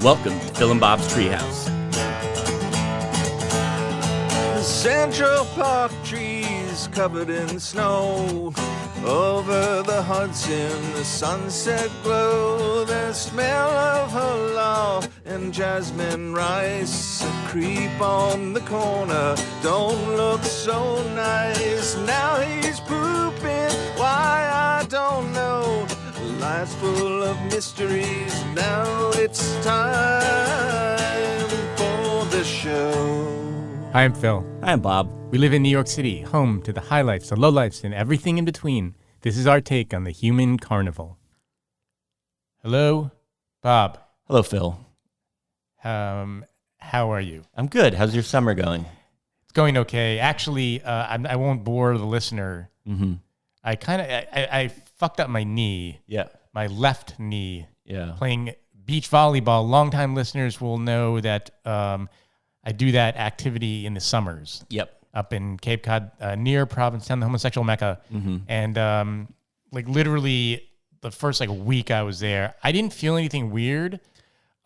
Welcome to Phil and Bob's Treehouse. The Central Park trees covered in snow. Over the Hudson, the sunset glow. The smell of halal and jasmine rice creep on the corner. Don't look so nice. Now he's pooping. Why, I don't know. Life's full of mysteries. Now it's time for the show. Hi, I'm Phil. Hi, I'm Bob. We live in New York City, home to the highlights, the lowlights, and everything in between. This is our take on the human carnival. Hello, Bob. Hello, Phil. How are you? I'm good. How's your summer going? It's going okay. Actually, I won't bore the listener. Mm-hmm. I fucked up my knee. Yeah. My left knee. Yeah. Playing beach volleyball. Longtime listeners will know that I do that activity in the summers. Yep. Up in Cape Cod, near Provincetown, the homosexual mecca. Mm-hmm. And literally the first week I was there, I didn't feel anything weird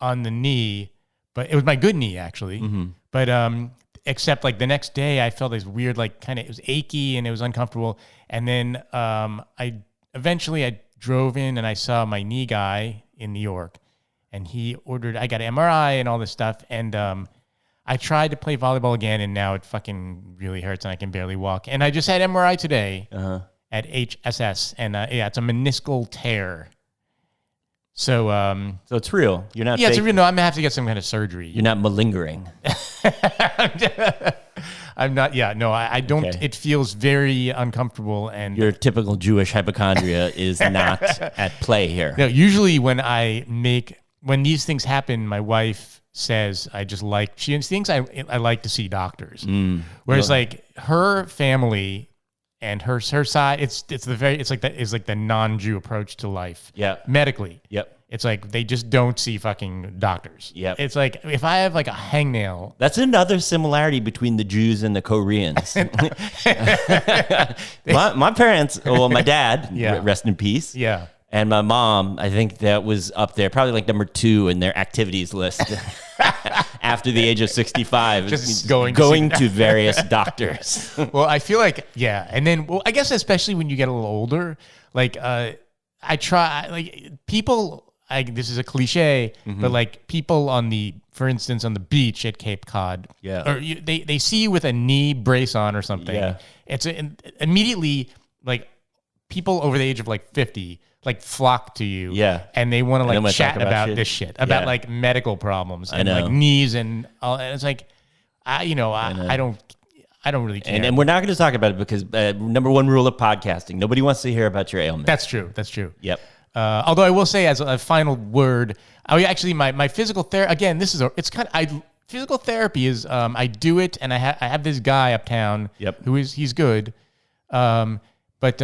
on the knee, but it was my good knee actually. Mm-hmm. But except the next day I felt this weird, it was achy and it was uncomfortable. And then I drove in and I saw my knee guy in New York, and I got an MRI and all this stuff. And I tried to play volleyball again, and now it fucking really hurts, and I can barely walk. And I just had MRI today at HSS, and it's a meniscal tear. So, so it's real. You're not. Yeah, it's real. No, I'm gonna have to get some kind of surgery. You're not malingering. I'm not. Yeah, no, I don't. Okay. It feels very uncomfortable, and Your typical Jewish hypochondria is not at play here. no. Usually, when these things happen, my wife says she thinks I like to see doctors. Whereas her family and her side, it's like the non-Jew approach to life. Yeah. Medically. Yep. It's like they just don't see fucking doctors. Yep. It's like if I have a hangnail. That's another similarity between the Jews and the Koreans. my parents, my dad, Yeah. rest in peace. Yeah. And my mom, I think that was up there, probably number 2 in their activities list after the age of 65. Just going to various doctors. Well, I feel and then, I guess especially when you get a little older, I try, people, this is a cliche, but people for instance, on the beach at Cape Cod, Yeah. or they see you with a knee brace on or something. Yeah. It's immediately people over the age of 50 flock to you. Yeah. And they want to chat talk about about shit. this shit, about Yeah. medical problems and know. knees and all. And it's I don't really care. And we're not going to talk about it because number 1 rule of podcasting, nobody wants to hear about your ailment. That's true. Yep. Although I will say, as a final word, my physical therapy, again, physical therapy is, I do it, and I have this guy uptown. Yep. He's good. But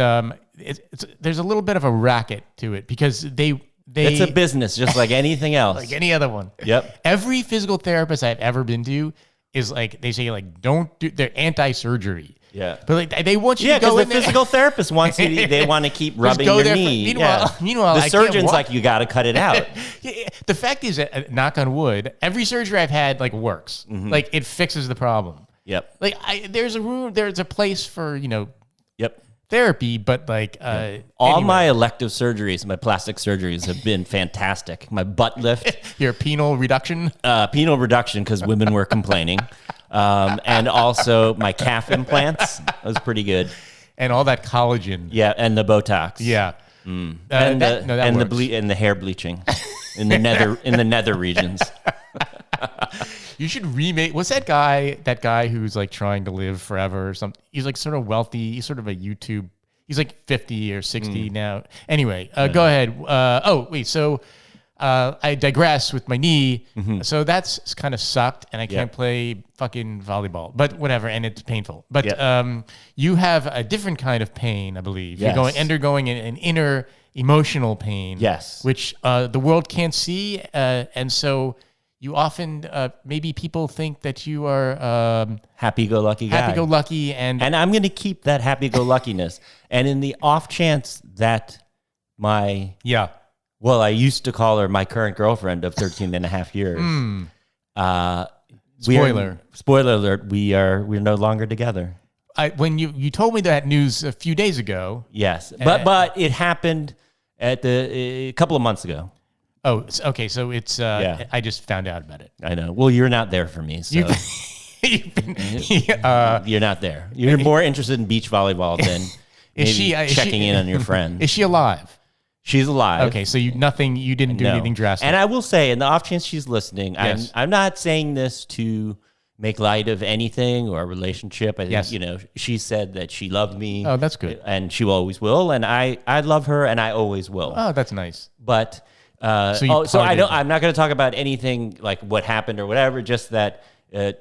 there's a little bit of a racket to it because It's a business just like anything else. like any other one. Yep. Every physical therapist I've ever been to is they say don't do, they're anti-surgery. Yeah. But they want you Yeah, to go because in the there. physical therapist wants you to, they want to keep rubbing go your there knee. meanwhile, the I can't surgeon's walk. you got to cut it out. Yeah, the fact is that, knock on wood, every surgery I've had works. It fixes the problem. Yep. There's a place for Yep. therapy, but All my elective surgeries, my plastic surgeries have been fantastic. My butt lift, your penal reduction. penile reduction because women were complaining, and also my calf implants. That was pretty good. And all that collagen. Yeah, and the Botox. Yeah. And that works. and the hair bleaching in the nether regions. You should remake. What's that guy who's trying to live forever or something? He's sort of wealthy. He's sort of a YouTube. He's 50 or 60 now. Anyway, go ahead. So I digress with my knee. So that's kind of sucked, and I can't play fucking volleyball. But whatever, and it's painful. But you have a different kind of pain, I believe. Yes. You're undergoing an inner emotional pain. Yes. Which the world can't see, and so. You often, maybe people think that you are happy-go-lucky guy. Happy-go-lucky, and I'm going to keep that happy-go-luckiness. And in the off chance that my Well, I used to call her my current girlfriend of 13 and a half years. Spoiler alert, we're no longer together. When you told me that news a few days ago. Yes, but it happened a couple of months ago. Oh, okay. So it's I just found out about it. I know. Well, you're not there for me, so you're not there. You're more interested in beach volleyball than checking in on your friend. Is she alive? She's alive. Okay, so you didn't do anything drastic. And I will say, in the off chance she's listening, yes. I'm not saying this to make light of anything or a relationship. I think, she said that she loved me. Oh, that's good. And she always will. And I love her and I always will. Oh, that's nice. But, I'm not going to talk about anything like what happened or whatever, just that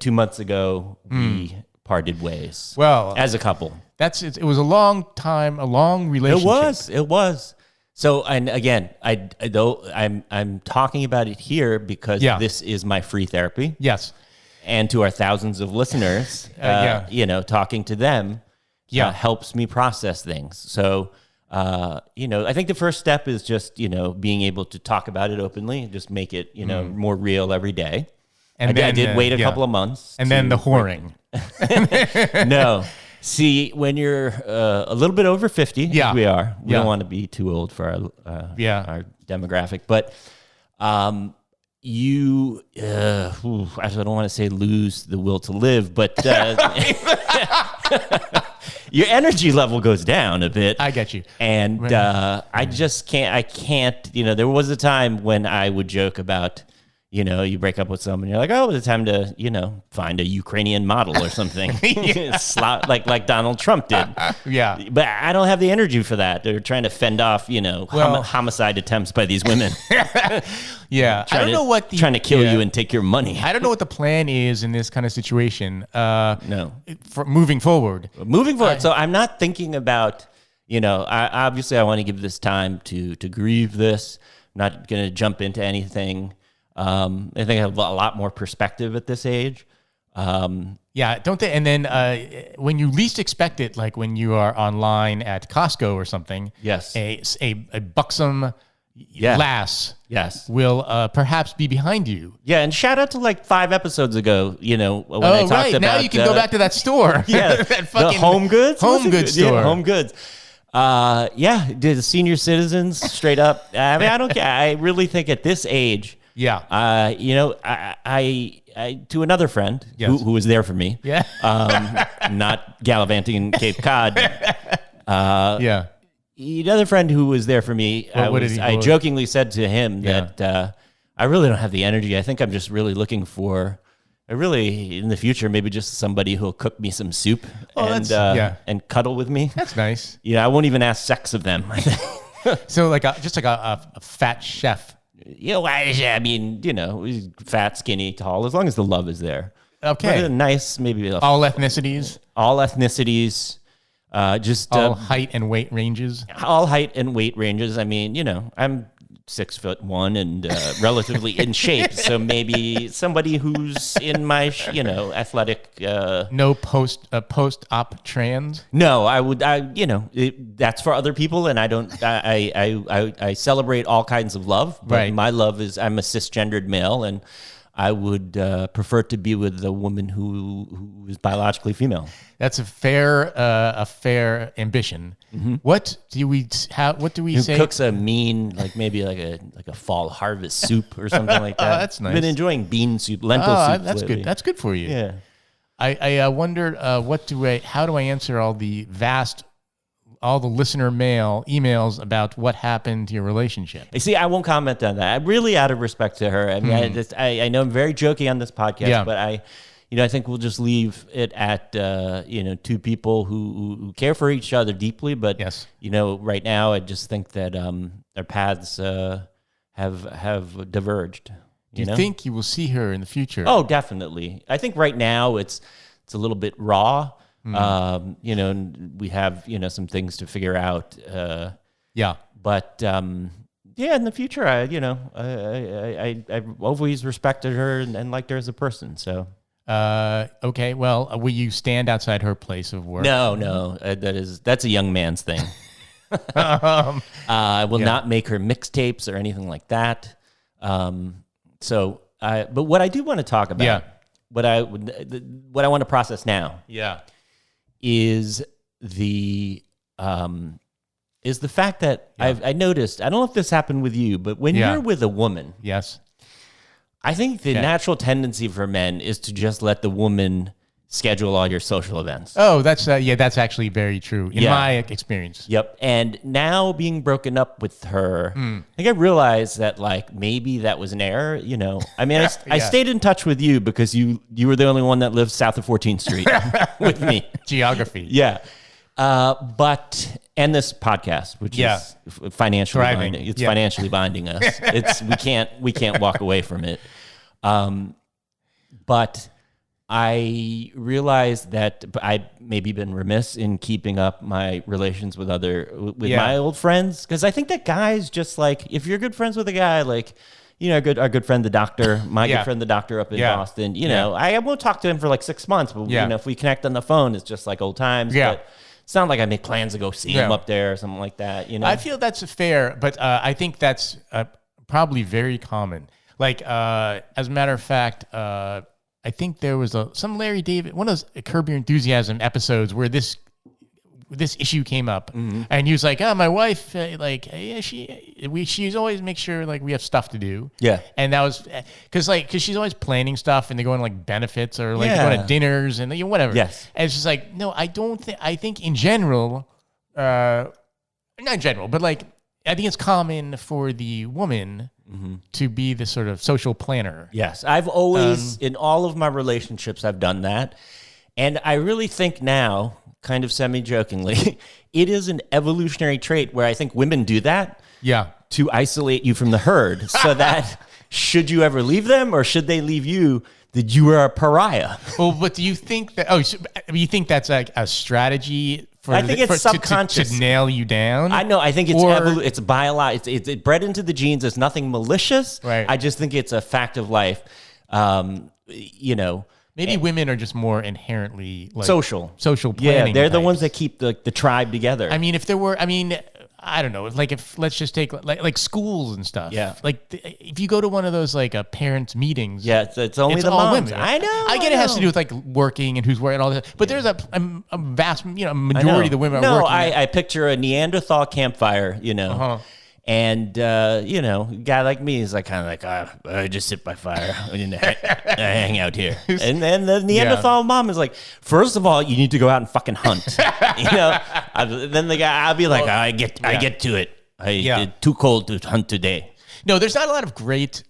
2 months ago we parted ways. Well, as a couple. It was a long time, a long relationship. It was. So, and again, I'm talking about it here because this is my free therapy. Yes. And to our thousands of listeners, talking to them helps me process things. So, I think the first step is just, being able to talk about it openly, just make it, more real every day. And I did wait a couple of months. And then the whoring. No. See, when you're a little bit over 50, as we are, we don't want to be too old for our demographic, but you, I don't want to say lose the will to live, but your energy level goes down a bit. I get you. And I just can't, there was a time when I would joke about, you break up with someone, you're like, oh, it's time to, find a Ukrainian model or something. like Donald Trump did. But I don't have the energy for that. They're trying to fend off, homicide attempts by these women. I don't know what trying to kill you and take your money. I don't know what the plan is in this kind of situation. No. For moving forward. So I'm not thinking about, obviously I want to give this time to grieve this. I'm not going to jump into anything. I think I have a lot more perspective at this age. Don't they? And then when you least expect it, like when you are online at Costco or something, yes, a buxom lass, will perhaps be behind you. Yeah, and shout out to like 5 episods ago, when I talked about now you can go back to that store. That fucking the Home Goods store. Yeah, Home Goods. The senior citizens straight up. I mean, I don't care. I really think at this age. I to another friend who was there for me. Not gallivanting in Cape Cod. Another friend who was there for me. I jokingly said to him that I really don't have the energy. I think I'm just really looking for, in the future, maybe just somebody who'll cook me some soup and cuddle with me. That's nice. I won't even ask sex of them. So just like a fat chef. I mean, fat, skinny, tall, as long as the love is there. Okay. Nice, maybe. All ethnicities? All ethnicities. All height and weight ranges? All height and weight ranges. I mean, I'm 6'1" and relatively in shape. So maybe somebody who's in my, athletic. No post-op trans? No, I would. That's for other people, and I don't. I celebrate all kinds of love. But my love is I'm a cisgendered male, and I would prefer to be with a woman who is biologically female. That's a fair ambition. Mm-hmm. What do we say? Who cooks a mean, maybe like a fall harvest soup or something like that? That's nice. I've been enjoying bean soup, lentil soup. That's lately. good. That's good for you. Yeah. I wondered how do I answer all the listener mail emails about what happened to your relationship? You see, I won't comment on that. I'm really out of respect to her. I mean, I know I'm very joking on this podcast, but I think we'll just leave it at, two people who care for each other deeply. But, right now, I just think that their paths have diverged. Do you think you will see her in the future? Oh, definitely. I think right now it's a little bit raw. And we have, some things to figure out. But in the future, I've always respected her and liked her as a person. So. Okay. Well, will you stand outside her place of work? No. That's a young man's thing. I will not make her mixtapes or anything like that. But what I do want to talk about, what I want to process now, is the fact that I noticed. I don't know if this happened with you, but when you're with a woman, I think the natural tendency for men is to just let the woman schedule all your social events. Oh, that's actually very true in my experience. Yep. And now being broken up with her, I think I realized that like maybe that was an error. You know, I mean, I stayed in touch with you because you were the only one that lived south of 14th Street with me. Geography. Yeah. And this podcast, which is financially binding. It's financially binding us. We can't walk away from it. But I realized that I'd maybe been remiss in keeping up my relations with my old friends. Cause I think that guys just like, if you're good friends with a guy, like, you know, our good friend, the doctor, my good friend, the doctor up in Boston, you know, I won't talk to him for like 6 months, but you know, if we connect on the phone, it's just like old times. Yeah. But it's not like I make plans to go see him up there or something like that. You know, I feel that's fair, but I think that's probably very common. Like, as a matter of fact, I think there was some Larry David, one of those Curb Your Enthusiasm episodes where this issue came up, and he was like, "Oh, my wife, she's always make sure like we have stuff to do." Yeah, and that was because she's always planning stuff, and they go on like benefits or like they go to dinners and whatever. Yes, and it's just like, no, I don't think. I think in general, not in general, but like I think it's common for the woman to be the sort of social planner. Yes, I've always, in all of my relationships, I've done that. And I really think now, kind of semi-jokingly, it is an evolutionary trait where I think women do that to isolate you from the herd so that should you ever leave them or should they leave you, that you are a pariah. Well, but do you think that, you think that's like a strategy I think it's subconscious to nail you down. I know. I think it's biological. It's bred into the genes. It's nothing malicious. Right. I just think it's a fact of life. You know, maybe women are just more inherently like social planning. Yeah, they're the ones that keep the tribe together. I mean, I don't know. Like if let's just take like schools and stuff. Yeah. Like if you go to one of those like parents meetings. Yeah, it's only the all moms. women. I know. I get it has to do with like working and who's working and all that. But there's a vast majority of the women are working. I picture a Neanderthal campfire. You know. And, you know, a guy like me is like kind of like, I just sit by fire and I hang out here. And then the Neanderthal mom is like, first of all, you need to go out and fucking hunt. You know, then the guy, I'll be like, I get to it. It's too cold to hunt today. No, there's not a lot of great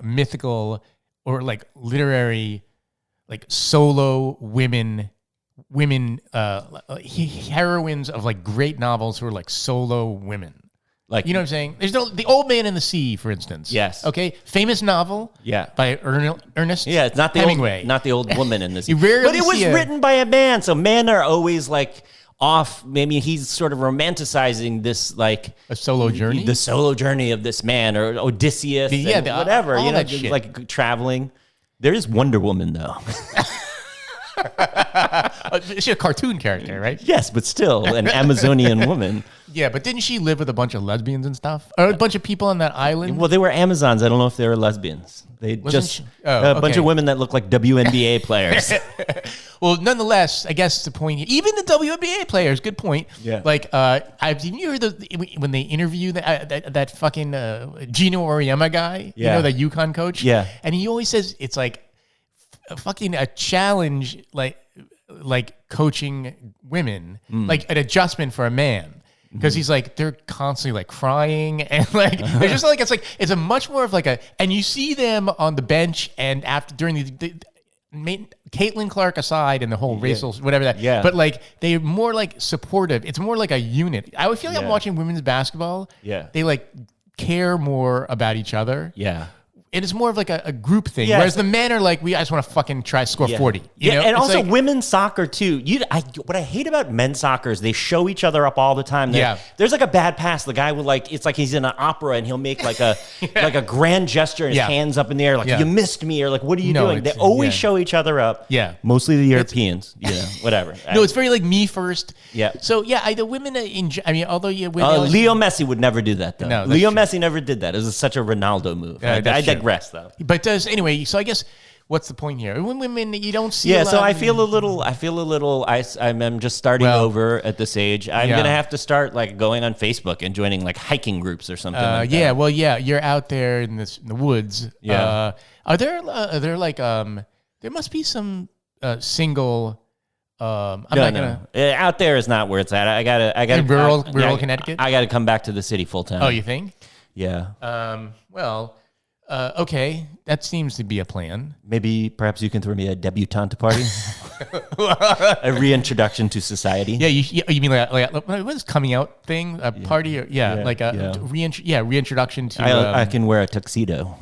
mythical or like literary, like solo women heroines of like great novels who are like solo women. Like, you know what I'm saying? There's The Old Man and the Sea, for instance. Yes. Okay. Famous novel. Yeah. By Ernest. Yeah. It's not the Hemingway. Not the old woman in this. But it was written by a man, so men are always like off. Maybe he's sort of romanticizing this like a solo journey. The solo journey of this man or Odysseus. Whatever. All you know, that shit. Like traveling. There is Wonder Woman though. She's a cartoon character, right? Yes, but still an Amazonian woman. Yeah, but didn't she live with a bunch of lesbians and stuff? Or a bunch of people on that island? Well, they were Amazons. I don't know if they were lesbians. They bunch of women that look like WNBA players. Well, nonetheless, I guess the point here, even the WNBA players, good point. Yeah. Like, didn't you hear when they interview that fucking Gino Auriemma guy? Yeah. You know, the UConn coach? Yeah. And he always says it's like fucking a challenge, like coaching women, like an adjustment for a man. Because he's like, they're constantly like crying and like, they're just like, it's a much more of like and you see them on the bench and during the Caitlin Clark aside and the whole racial, whatever that. Yeah. But like, they're more like supportive. It's more like a unit. I would feel like I'm watching women's basketball. Yeah. They like care more about each other. Yeah. It is more of like a group thing, Yeah. whereas the men are like, I just want to fucking try to score 40. You know? and It's also like, women's soccer too. What I hate about men's soccer is they show each other up all the time. There's like a bad pass. The guy will it's like he's in an opera and he'll make like a like a grand gesture and his hands up in the air like you missed me or like what are you doing? They always show each other up. Yeah, mostly the Europeans. Whatever. No, it's very like me first. Yeah. So the women although women. Leo Messi would never do that though. No, Leo Messi never did that. It was such a Ronaldo move. I digress though. But anyway, so I guess what's the point here? When women, you don't see. Yeah, so I feel a little. I'm just starting over at this age. I'm gonna have to start like going on Facebook and joining like hiking groups or something. You're out there in the woods. Yeah. Are there like there must be some single. I'm not gonna. Out there is not where it's at. I gotta. In rural Connecticut. I gotta come back to the city full time. Oh, you think? Yeah. Okay, that seems to be a plan. Maybe perhaps you can throw me a debutante party, a reintroduction to society. Yeah, you mean like what is coming out thing? A party? Or, like a reintroduction to. I can wear a tuxedo.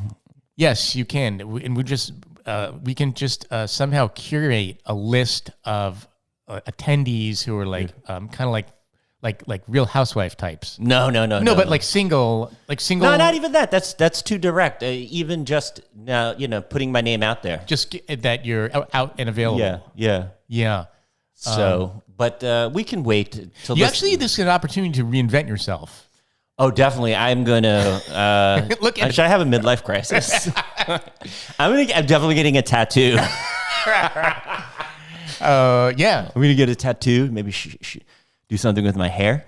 Yes, you can, and we can just somehow curate a list of attendees who are like kind of like Real Housewife types. No, but like single. No, not even that. That's too direct. Even just putting my name out there. Just that you're out and available. Yeah. So, but we can wait till this is an opportunity to reinvent yourself. Oh, definitely. I'm gonna. Should I have a midlife crisis? I'm definitely getting a tattoo. I'm gonna get a tattoo. Maybe do something with my hair.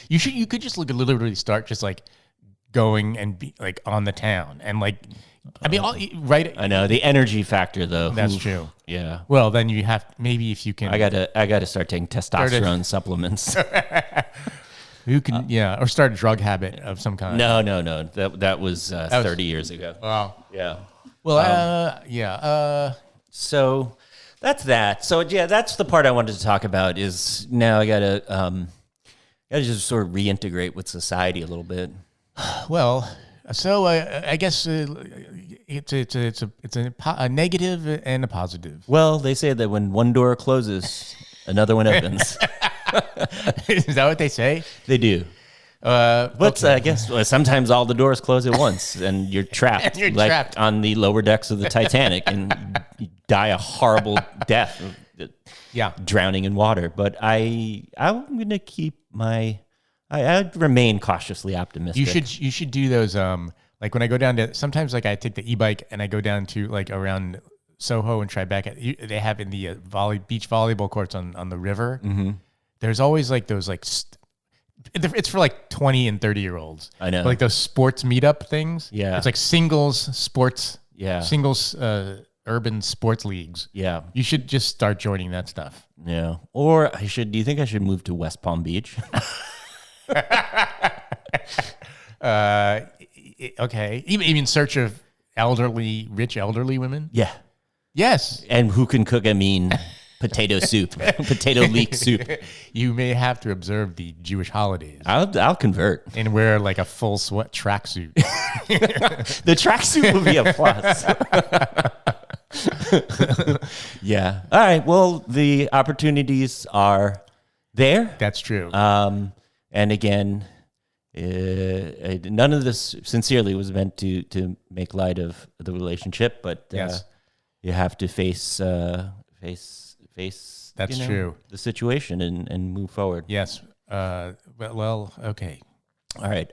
You could just literally start just like going and be like on the town and like, right. I know the energy factor though. That's true. Yeah. Well, then you have maybe if you can. I gotta start taking testosterone supplements. You can or start a drug habit of some kind. No. That was 30 years ago. Wow. Yeah. Well, So that's that. So that's the part I wanted to talk about. Is now I gotta just sort of reintegrate with society a little bit. Well, so I guess it's a negative and a positive. Well, they say that when one door closes, another one opens. Is that what they say? They do. But I guess sometimes all the doors close at once, and you're trapped. Trapped on the lower decks of the Titanic, and you die a horrible death. Drowning in water. But I'm gonna keep I remain causely optimistic. You should do those. Like when I go down to sometimes like I take the e-bike and I go down to like around Soho and Tribeca. They have in the beach volleyball courts on the river. Mm-hmm. There's always like those like. It's for like 20 and 30-year-olds. I know. Like those sports meetup things. Yeah. It's like singles sports. Yeah. Singles urban sports leagues. Yeah. You should just start joining that stuff. Yeah. Or do you think I should move to West Palm Beach? Okay. Even in search of rich elderly women? Yeah. Yes. And who can cook a mean potato soup, potato leek soup. You may have to observe the Jewish holidays. I'll convert and wear like a full sweat tracksuit. The tracksuit would be a plus. Yeah. All right. Well, the opportunities are there. That's true. And again, none of this sincerely was meant to make light of the relationship, but yes. You have to face. That's true. The situation and move forward. Yes. Well. Okay. All right.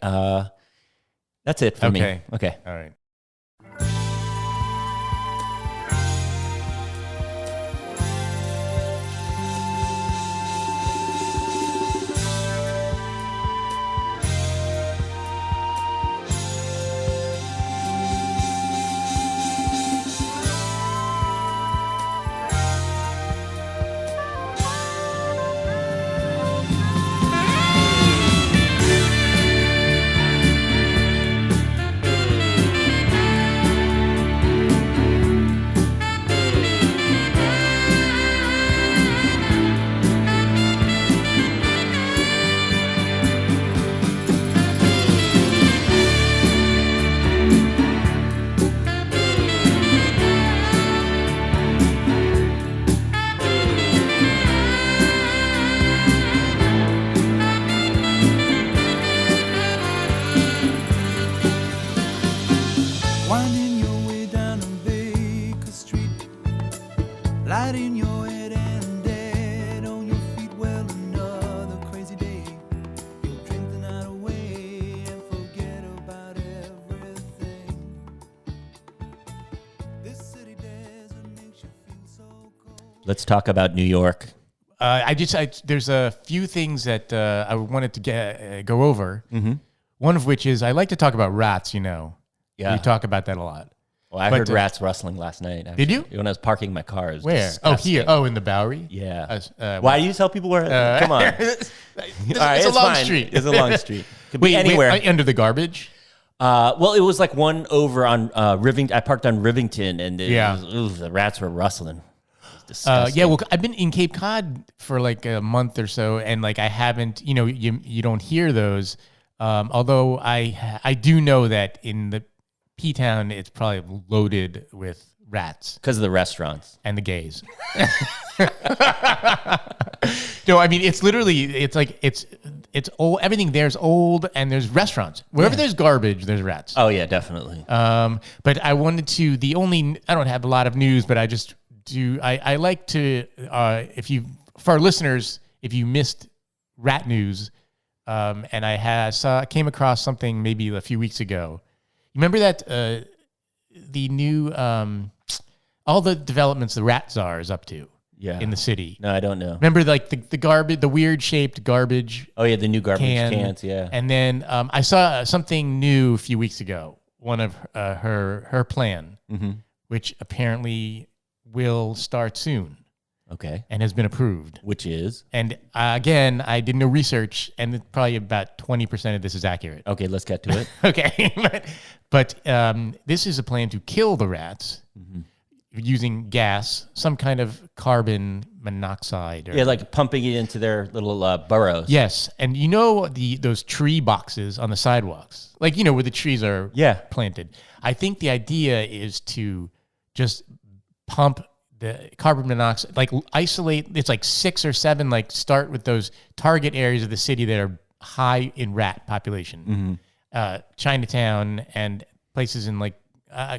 That's it for me. Okay. All right. Winding your way down on Baker Street, lighting your head and dead on your feet. Well, another crazy day. You'll drink the night away and forget about everything. This city desert makes you feel so cold. Let's talk about New York. There's a few things that I wanted to go over. Mm-hmm. One of which is I like to talk about rats. Yeah, we talk about that a lot. Well, I heard rats rustling last night. Actually. Did you? When I was parking my car. Where? Disgusting. Oh, here. Oh, in the Bowery. Yeah. Why do you tell people where? Come on. It's a long street. It's a long street. Could be anywhere. Under the garbage. Well, it was like one over on Rivington. I parked on Rivington, and the rats were rustling. Yeah, well, I've been in Cape Cod for like a month or so, and like I haven't, you don't hear those. Although I do know that in the P-Town, it's probably loaded with rats. Because of the restaurants. And the gays. No, I mean, it's literally, it's old. Everything there's old, and there's restaurants. Wherever there's garbage, the's rats. Oh, yeah, definitely. But I wanted to, I don't have a lot of news, but I just do, I like to, for our listeners, if you missed rat news, and I came across something maybe a few weeks ago. You remember that the new all the developments the Rat Czar is up to in the city? No, I don't know. Remember like the garbage, the weird shaped garbage? Oh yeah, the new garbage cans. Yeah. And then I saw something new a few weeks ago. One of her plan, which apparently will start soon. Okay. And has been approved. Which is? And again, I did no research, and probably about 20% of this is accurate. Okay, let's get to it. Okay. But this is a plan to kill the rats using gas, some kind of carbon monoxide. Like pumping it into their little burrows. Yes. And those tree boxes on the sidewalks, like, where the trees are planted. I think the idea is to just pump the carbon monoxide, like isolate, it's like 6 or 7, like start with those target areas of the city that are high in rat population. Chinatown and places in like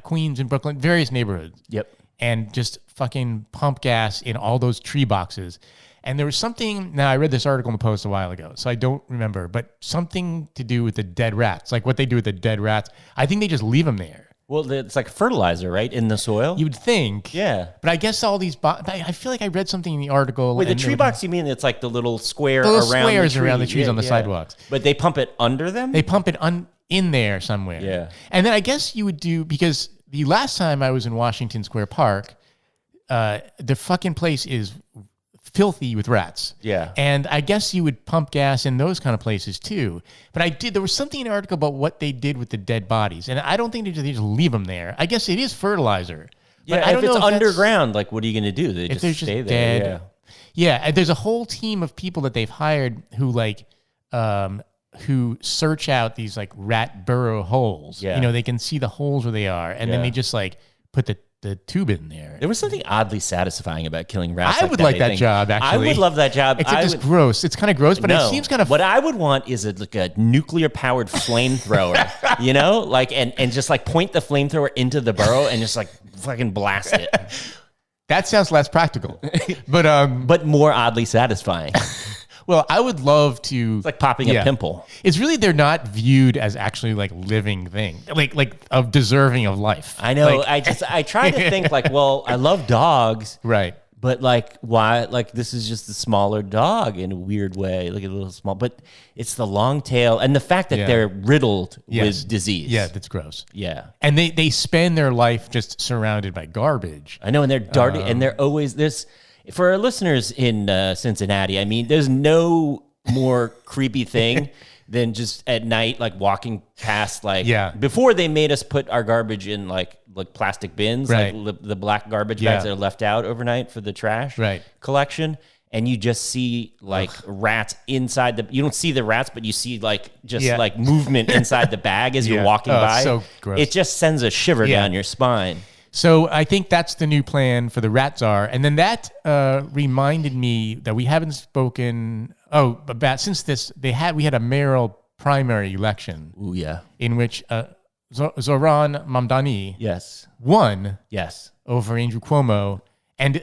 Queens and Brooklyn, various neighborhoods. Yep. And just fucking pump gas in all those tree boxes. And there was something, now I read this article in the Post a while ago, so I don't remember, but something to do with the dead rats, like what they do with the dead rats. I think they just leave them there. Well, it's like fertilizer, right, in the soil? You would think. Yeah. But I guess all these... I feel like I read something in the article... Wait, the tree box, you mean it's like the little square squares around the trees on the sidewalks. But they pump it under them? They pump it in there somewhere. Yeah. And then I guess you would do... Because the last time I was in Washington Square Park, the fucking place is filthy with rats. Yeah. And I guess you would pump gas in those kind of places too. But there was something in the article about what they did with the dead bodies. And I don't think they just leave them there. I guess it is fertilizer. Yeah, I don't if know it's underground, like what are you going to do? They if just stay just there. Dead, yeah. And there's a whole team of people that they've hired who who search out these like rat burrow holes. Yeah. They can see the holes where they are. And then they just like put the tube in there. There was something oddly satisfying about killing rats. I would like that job, actually. I would love that job. Except it's gross. It's kind of gross, but it seems kind of... What I would want is like a nuclear-powered flamethrower, and just like point the flamethrower into the burrow and just like fucking blast it. That sounds less practical, but more oddly satisfying. Well, I would love to... It's like popping a pimple. It's really, they're not viewed as actually like living things, like of deserving of life. I know. I try to think like, well, I love dogs. Right. But like, why? Like, this is just a smaller dog in a weird way, like a little small. But it's the long tail and the fact that they're riddled with disease. Yeah, that's gross. Yeah, and they spend their life just surrounded by garbage. I know, and they're darting, and they're always this. For our listeners in Cincinnati, I mean, there's no more creepy thing than just at night, like walking past, before they made us put our garbage in like plastic bins, right. like the black garbage bags that are left out overnight for the trash collection. And you just see like rats inside you don't see the rats, but you see like like movement inside the bag as you're walking by. So gross. It just sends a shiver down your spine. So I think that's the new plan for the Rat Czar. And then that reminded me that we haven't spoken about since we had a mayoral primary election. Ooh, yeah. In which Zoran Mamdani Yes. won Yes. over Andrew Cuomo. And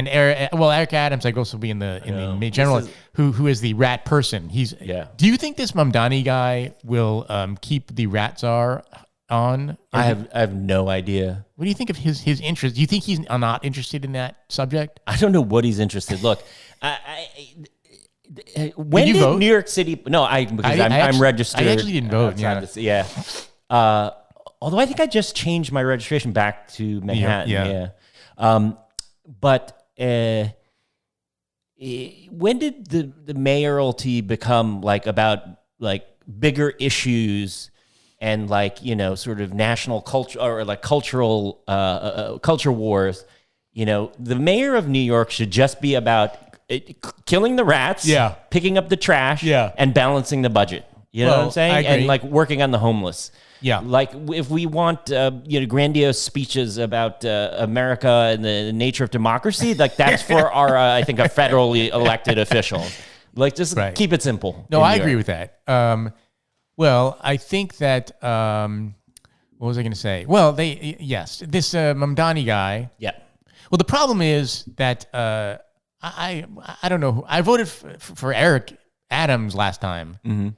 Eric Adams, I guess, will be in the general. Who is the rat person? Yeah. Do you think this Mamdani guy will keep the rat czar on? I have no idea. What do you think of his interest? Do you think he's not interested in that subject? I don't know what he's interested. Look, when did vote? New York City? No, I'm registered. I actually didn't vote. Yeah. Although I think I just changed my registration back to Manhattan. Yeah. But when did the mayoralty become like about like bigger issues and like, you know, sort of national culture or like cultural culture wars? You know, the mayor of New York should just be about killing the rats, picking up the trash, and balancing the budget. You know what I'm saying? And like working on the homeless. Yeah. Like if we want, grandiose speeches about America and the nature of democracy, like that's for our, I think, a federally elected official. Like just keep it simple. No, I agree with that. Well, I think that, what was I going to say? Well, this Mamdani guy. Yeah. Well, the problem is that I don't know. I voted for Eric Adams last time. Mm-hmm.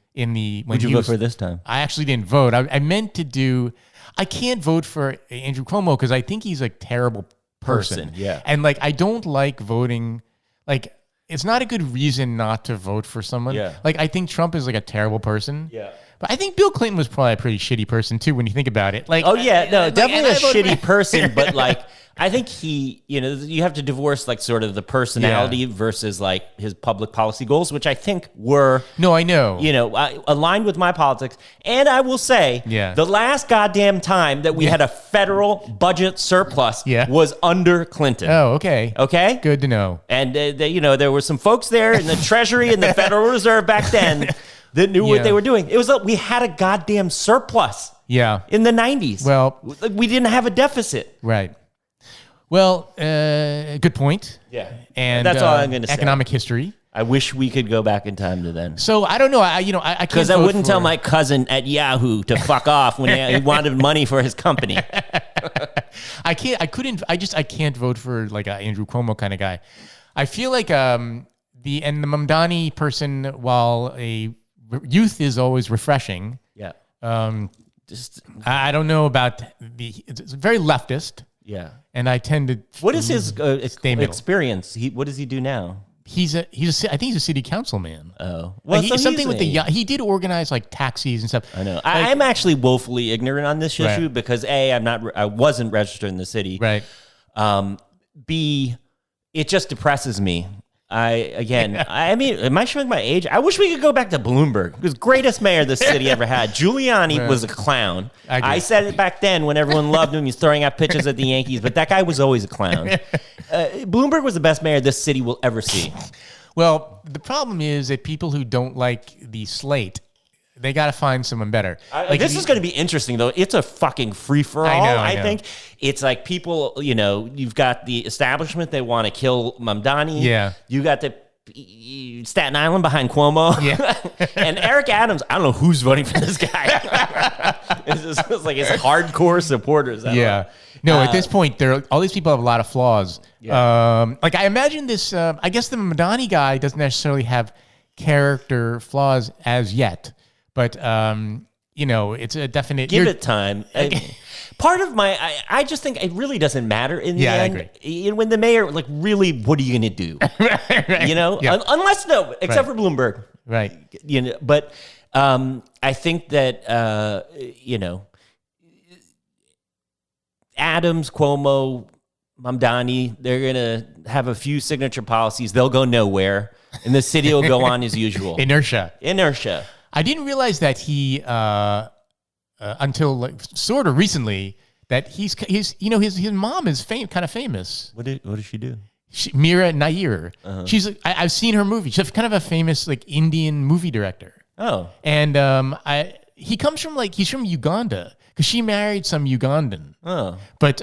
Would you vote for this time? I actually didn't vote. I meant to do. I can't vote for Andrew Cuomo because I think he's a terrible person. Yeah, and like I don't like voting. Like it's not a good reason not to vote for someone. Yeah, like I think Trump is like a terrible person. Yeah. But I think Bill Clinton was probably a pretty shitty person too when you think about it. Like, oh yeah, no, definitely a shitty person. But like, I think you have to divorce like sort of the personality versus like his public policy goals, which I think were aligned with my politics. And I will say, the last goddamn time that we had a federal budget surplus was under Clinton. Oh, okay, okay, good to know. And there were some folks there in the Treasury and the Federal Reserve back then that knew what they were doing. It was we had a goddamn surplus. Yeah, in the 90s. Well, we didn't have a deficit. Right. Well, good point. Yeah, and that's all I'm going to say. Economic history. I wish we could go back in time to then. So I don't know. I can't because I wouldn't tell my cousin at Yahoo to fuck off when he wanted money for his company. I can't vote for like an Andrew Cuomo kind of guy. I feel like the Mamdani person, while a youth is always refreshing. Yeah. I don't know about it's very leftist. Yeah. And I tend to. What is his experience? What does he do now? I think he's a city councilman. Oh, well, like something with he did organize like taxis and stuff. I know. I'm actually woefully ignorant on this issue because I wasn't registered in the city. Right. B, it just depresses me. I mean, am I showing my age? I wish we could go back to Bloomberg. He was the greatest mayor this city ever had. Giuliani was a clown. I said it back then when everyone loved him. He's throwing out pitches at the Yankees, but that guy was always a clown. Bloomberg was the best mayor this city will ever see. Well, the problem is that people who don't like the slate, they got to find someone better. This is going to be interesting, though. It's a fucking free-for-all, I think. It's like people, you've got the establishment. They want to kill Mamdani. Yeah. You got the Staten Island behind Cuomo. Yeah. And Eric Adams, I don't know who's voting for this guy. It's like his hardcore supporters. No, at this point, all these people have a lot of flaws. Yeah. Like, I imagine this, I guess the Mamdani guy doesn't necessarily have character flaws as yet. But, it's a definite... Give it time. Part of I just think it really doesn't matter in the end. I agree. When the mayor, like, really, what are you going to do? Right. Except for Bloomberg. Right. But I think that, Adams, Cuomo, Mamdani, they're going to have a few signature policies. They'll go nowhere. And the city will go on as usual. Inertia. I didn't realize that he, until like sort of recently, that his mom is kind of famous. What does she do? Mira Nair. Uh-huh. I've seen her movie. She's kind of a famous like Indian movie director. Oh, and he's from Uganda because she married some Ugandan. Oh, but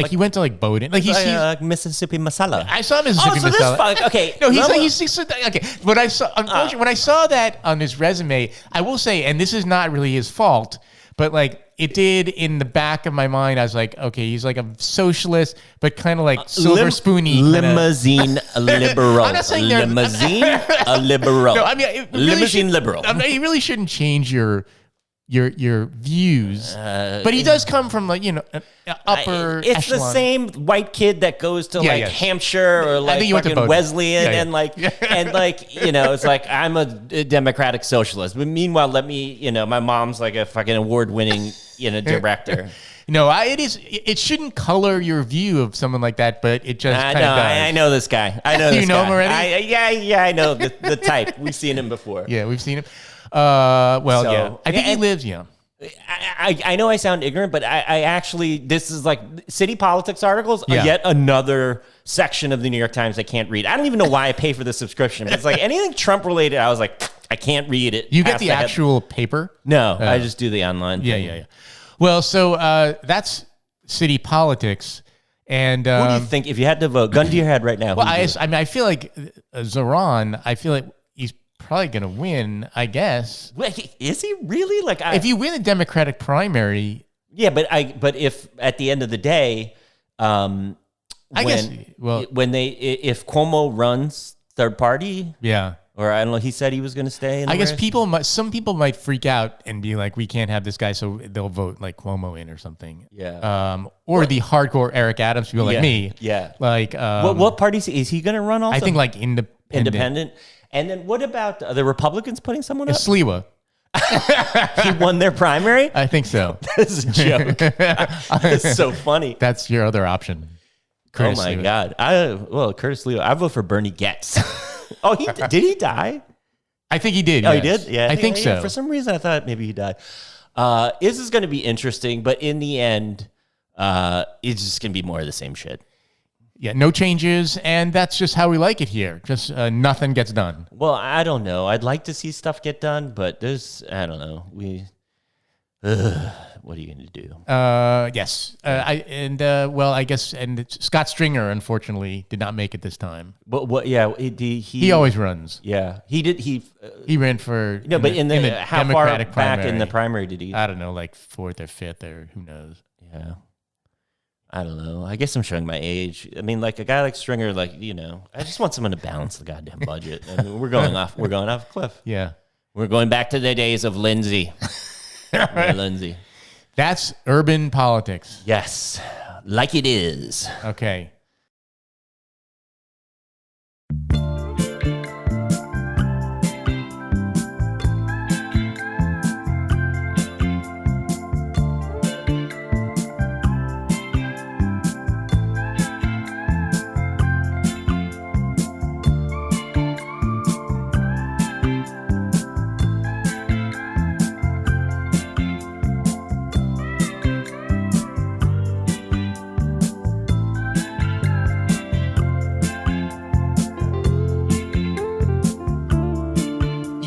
he went to like Bowdoin, like he's Mississippi Masala. I saw Mississippi Masala. Okay, no, he's okay. When I saw that on his resume, I will say, and this is not really his fault, But like it did in the back of my mind, I was like, okay, he's like a socialist, but kind of like silver spoony. Limousine liberal. I'm not saying they're- limousine a liberal. No, I mean, it really limousine should- liberal. I mean, you really shouldn't change your views, but he does come from like upper. It's echelon. the same white kid that goes to Yeah, like yeah. Hampshire or like think he went to fucking both. Wesleyan Yeah, yeah. and like it's like I'm a democratic socialist, but meanwhile, my mom's like a fucking award-winning director. No, it shouldn't color your view of someone like that, but it just kind of does. I know this guy. I know You this know guy. him already? I know the type. We've seen him before. Yeah, we've seen him. I think he and- lives. Yeah. I know I sound ignorant, but I actually, this is like city politics articles are Yeah. yet another section of the New York Times I can't read. I don't even know why I pay for the subscription, but it's like anything Trump related, I was like, I can't read it. You get past the head. actual paper? No, I just do the online Yeah, thing. yeah. Well, so that's city politics. And Who do you think, if you had to vote, gun to your head right now? well, who would do it? I mean, I feel like Zoran, I feel like he's probably going to win, I guess. Wait, is he really? Like, If you win a Democratic primary, yeah, but if at the end of the day, I guess, well, if Cuomo runs third party, yeah. or I don't know, he said he was going to stay in the I guess race? some people might freak out and be like, we can't have this guy, so they'll vote like Cuomo in or something. Yeah. Or the hardcore Eric Adams people like me. Yeah. Like, What party is he going to run also? I think like independent. And then what about the Republicans putting someone up? Sliwa. He won their primary? I think so. This is a joke. It's so funny. That's your other option. Curtis oh my Sliwa. God. Curtis Leo. I vote for Bernie Getz. Oh, did he die? I think he did. Oh, yes. he did? Yeah. I think so. For some reason, I thought maybe he died. This is going to be interesting, but in the end, it's just going to be more of the same shit. Yeah, no changes, and that's just how we like it here. Just nothing gets done. Well, I don't know. I'd like to see stuff get done, but I don't know. What are you going to do? Yes. I guess, and Scott Stringer, unfortunately, did not make it this time. But what? Yeah, He always runs. Yeah, he did. He ran for but in the how far Democratic back primary. in the primary did he? I don't know, like fourth or fifth, or who knows. Yeah, I don't know. I guess I'm showing my age. I mean, like a guy like Stringer, like I just want someone to balance the goddamn budget. I mean, we're going off a cliff. Yeah, We're going back to the days of Lindsay. Lindsay. that's urban politics. Yes, like it is. Okay.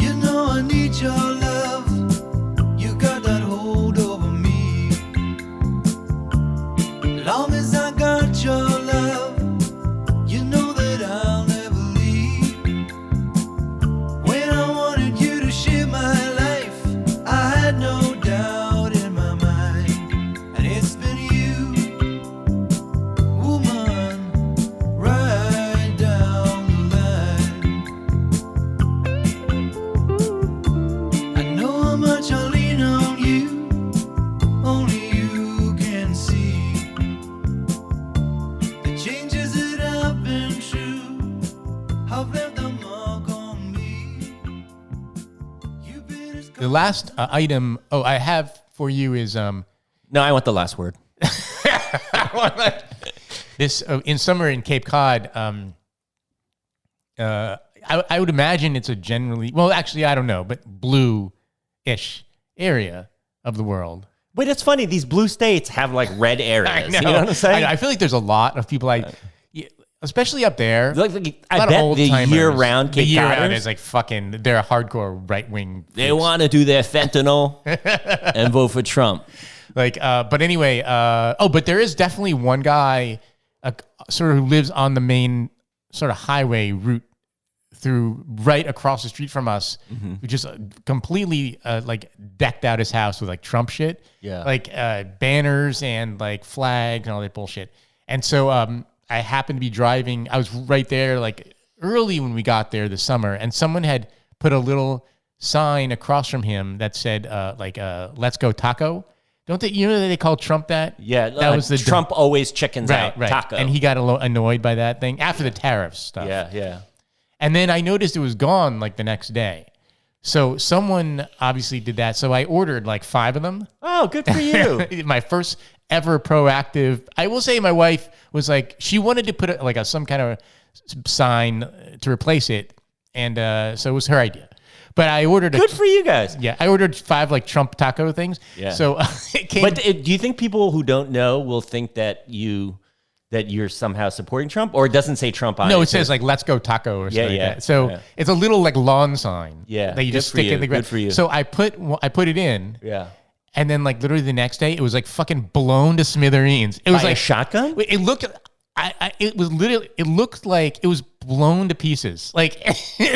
You know I need your love. You got that hold over me. Long as I got your love, you know that I'll never leave. When I wanted you to share my life, I had no doubt in my mind. And it's been you, woman, right down the line. I know how much I lean on you, only you can see. The changes that have been true have left a mark on me. You've been as The last item I have for you is No, I want the last word. this in summer in Cape Cod. I would imagine it's a generally, well, actually, I don't know, but blue-ish area of the world. Wait, it's funny. These blue states have like red areas. You know what I'm saying? I feel like there's a lot of people especially up there. Like, a I lot of bet the old-timers. year-round The Cape year-round Codders, is like fucking, they're hardcore right-wing. they freaks. want to do their fentanyl and vote for Trump. But anyway, but there is definitely one guy sort of who lives on the main sort of highway route through right across the street from us, who just completely like decked out his house with like Trump shit, like banners and like flags and all that bullshit. And so I happened to be driving. I was right there like early when we got there this summer, and someone had put a little sign across from him that said "Let's go taco." Don't they? You know that they call Trump that? Yeah, that was the Trump always chickens out taco, and he got annoyed by that thing after the tariffs stuff. Yeah. And then I noticed it was gone like the next day. So someone obviously did that. So I ordered like 5 of them. Oh, good for you! My first ever proactive. I will say my wife was like, she wanted to put some kind of sign to replace it, and so it was her idea. But I ordered. Good for you guys. Yeah, I ordered 5 like Trump taco things. Yeah. So it came. But do you think people who don't know will think that you're somehow supporting Trump, or it doesn't say Trump on it? No, it says like "Let's go taco" or something like that. So it's a little like lawn sign. Yeah, that you just stick in the ground. Good for you. So I put it in. Yeah. And then like literally the next day, it was like fucking blown to smithereens. It was By like a shotgun. It looked. It was literally. It looked like it was blown to pieces. Like,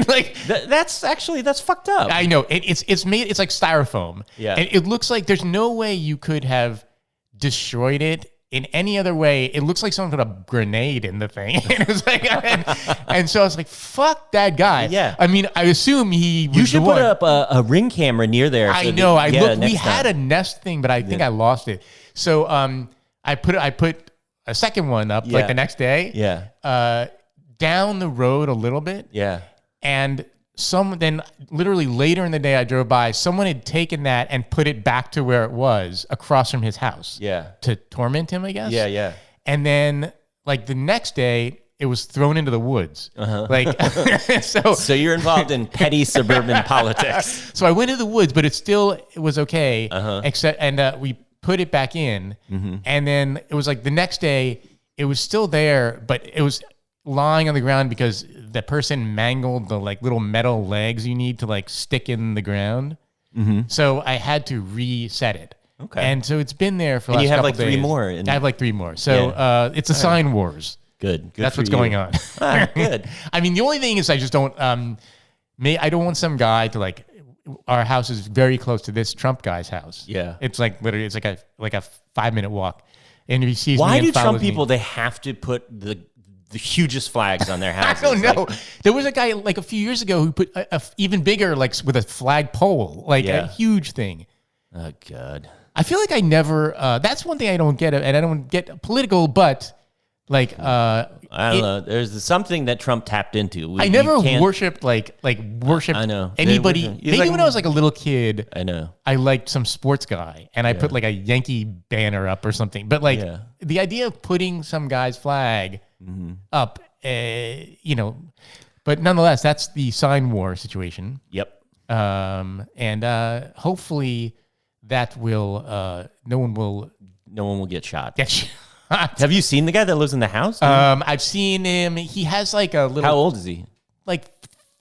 like that's fucked up. I know. It's made. It's like styrofoam. Yeah. And it looks like there's no way you could have destroyed it in any other way. It looks like someone put a grenade in the thing. And it was like, and so I was like, "Fuck that guy." Yeah. I mean, I assume he. Was You should the put one. up a Ring camera near there. I know. I looked. We next had a time. Nest thing, but I think I lost it. So I put a second one up like the next day. Yeah. Down the road a little bit. Yeah. And then literally later in the day I drove by, someone had taken that and put it back to where it was across from his house. Yeah. To torment him, I guess. Yeah. And then like the next day it was thrown into the woods. Like So you're involved in petty suburban politics. So I went to the woods, but it was okay. Except we put it back in, and then it was like the next day it was still there, but it was lying on the ground because the person mangled the like little metal legs you need to like stick in the ground. So I had to reset it. Okay. And so it's been there for the last couple days. You have like 3 more. I have like 3 more. So it's a sign wars. Good. That's what's going on. Good. I mean, the only thing is I just don't. I don't want some guy to like. Our house is very close to this Trump guy's house. Yeah. It's like literally, it's like a 5-minute walk. And if he sees Why me do Trump people, they have to put the hugest flags on their houses? I don't know. There was a guy like a few years ago who put a even bigger, like with a flag pole, like a huge thing. Oh, God. I feel like I never, that's one thing I don't get, and I don't get political, but like, I don't know. There's something that Trump tapped into. I never worshipped worshipped I know. anybody. Maybe like, when I was like a little kid, I know. I liked some sports guy and I put like a Yankee banner up or something. But like the idea of putting some guy's flag up, but nonetheless, that's the sign war situation. Yep. And hopefully that will, no one will get shot. get shot. Have you seen the guy that lives in the house? I've seen him. He has like a little. How old is he? Like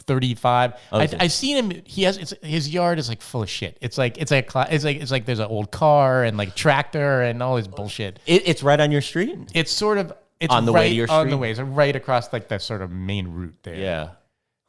35. Okay. I've seen him. His yard is like full of shit. It's like there's an old car and like tractor and all this bullshit. It's right on your street. It's on the way to your street. On the way, it's right across like that sort of main route there. Yeah.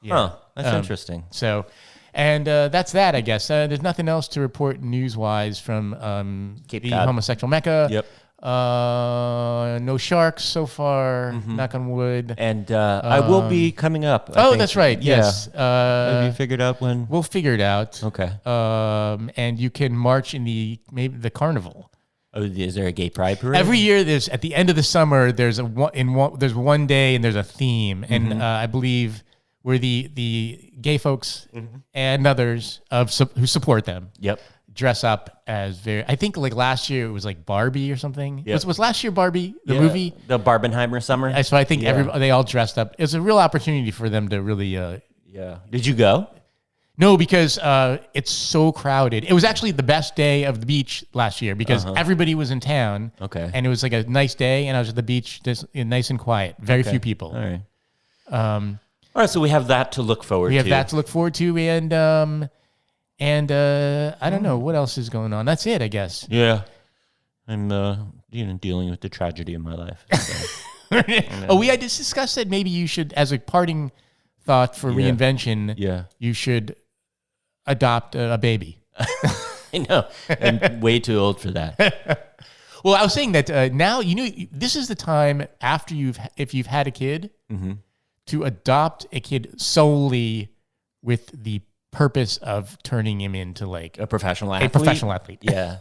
Yeah. Huh. That's interesting. So, and that's that. I guess there's nothing else to report news-wise from Cape the Cod. homosexual mecca. Yep. No sharks so far. Knock on wood. And I will be coming up. I think. That's right. Yes. Have you figured out when? We'll figure it out. Okay. And you can march in maybe the carnival. Oh, is there a gay pride parade? Every year, there's at the end of the summer. There's one day and there's a theme, and I believe we're the gay folks and others who support them. Yep. Dress up as I think like last year it was like Barbie or something. Yep. Was last year Barbie the movie? The Barbenheimer summer. So I think they all dressed up. It's a real opportunity for them to really. Yeah. Did you go? No, because it's so crowded. It was actually the best day of the beach last year because everybody was in town. Okay. And it was like a nice day, and I was at the beach, just nice and quiet. Very few people. All right. All right. So we have that to look forward to. We have that to look forward to, and I don't know what else is going on. That's it, I guess. Yeah. I'm dealing with the tragedy of my life. So. We had discussed that maybe you should, as a parting thought for reinvention, you should adopt a baby. I know. I'm way too old for that. Well, I was saying that now, this is the time after if you've had a kid to adopt a kid solely with the purpose of turning him into like a professional athlete. Yeah.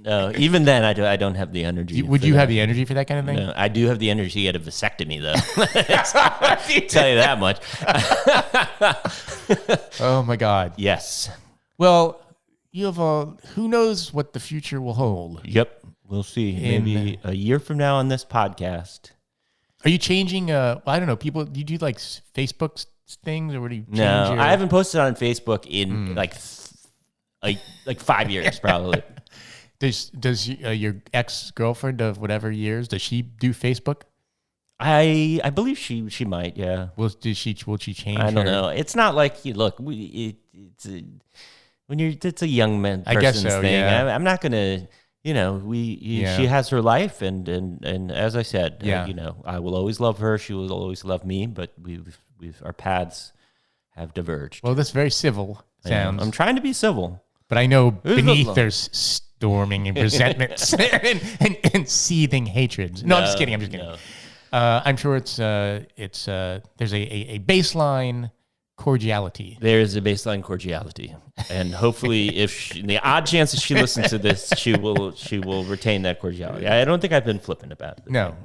No, even then I don't have the energy. Would you have the energy for that kind of thing? No, I do have the energy at a vasectomy though. Tell you that much. Oh my God. Yes. Well, you have who knows what the future will hold. Yep. We'll see. Maybe a year from now on this podcast. Are you changing? I don't know. People, do you do like Facebook things, or what do you change? No, I haven't posted on Facebook in like 5 years probably. Does your ex-girlfriend of whatever years, does she do Facebook? I believe she might. Yeah. Will she change? I don't know. It's not like it's a young man person's I guess so, thing. yeah. I'm not gonna. She has her life, and as I said, I will always love her. She will always love me, but our paths have diverged. Well, that's very civil sounds. I'm trying to be civil, but I know beneath there's storming and resentments and seething hatreds. No, I'm just kidding. No. I'm sure there's a baseline cordiality. There is a baseline cordiality, and hopefully, in the odd chance that she listens to this, she will retain that cordiality. I don't think I've been flippant about it. No.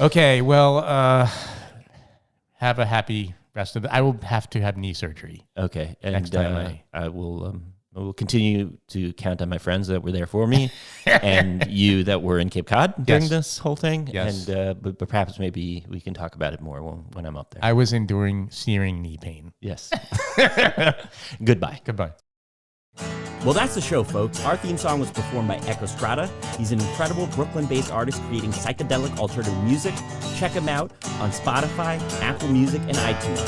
Okay. Well, have a happy rest of the. I will have to have knee surgery. Okay, and next time I will continue to count on my friends that were there for me, and you that were in Cape Cod during this whole thing. Yes. And but perhaps maybe we can talk about it more when I'm up there. I was enduring searing knee pain. Yes. Goodbye. Well, that's the show, folks. Our theme song was performed by Echo Strata. He's an incredible Brooklyn-based artist creating psychedelic alternative music. Check him out on Spotify, Apple Music, and iTunes.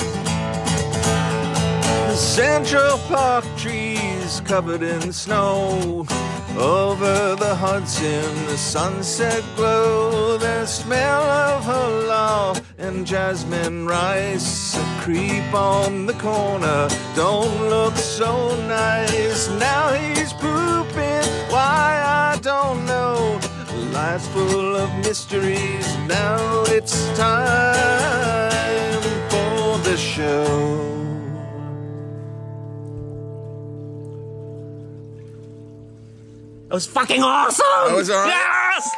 Central Park trees covered in snow. Over the Hudson, the sunset glow. The smell of her love and jasmine rice. A creep on the corner, don't look so nice. Now he's pooping, why I don't know. Life's full of mysteries, now it's time for the show. That was fucking awesome! That was all right. Yes!